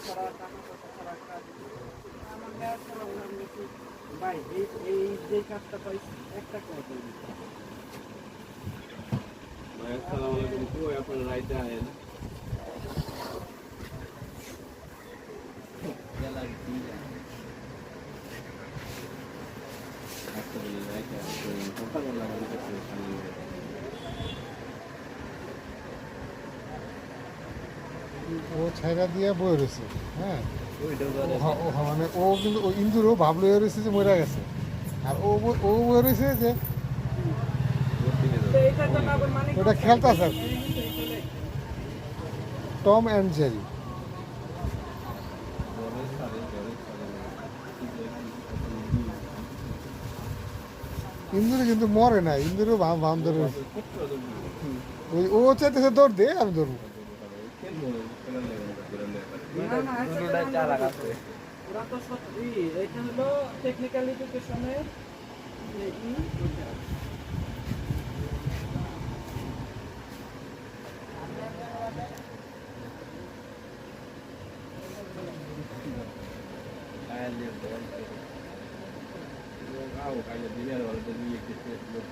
ছাড়া টাকা পয়সা ছাড়া কাজ আমার নেওয়া ছাড়া ওনার বেশি ভাই এই যে কাজটা পাই একটা করে দিই ভাই আসসালামু আলাইকুম তো আপনারা রাইতে আছেন জেলার দিলা আসলে রাইতে আসলে সকালবেলা আমাদের কাছে সামনে ও ছাইরা দিয়ে বয়ে রয়েছে, হ্যাঁ ওইটাও মানে ও কিন্তু ও ইন্দুরও ভাবলো হয়ে রয়েছে যে মরে গেছে, আর ও বয়ে রয়েছে যে এটা তো না মানে ওটা খেলতেছে টম অ্যান্ড জেরি। ইন্দুরে কিন্তু মরে না, ইন্দুরও ভাম ধরে ওই ও চাইতেছে দৌড় দে, আমি ধরবো। দুটোটাই চারা আছে ওরা তো সত্যি এটা হলো টেকনিক্যাল এডুকেশনের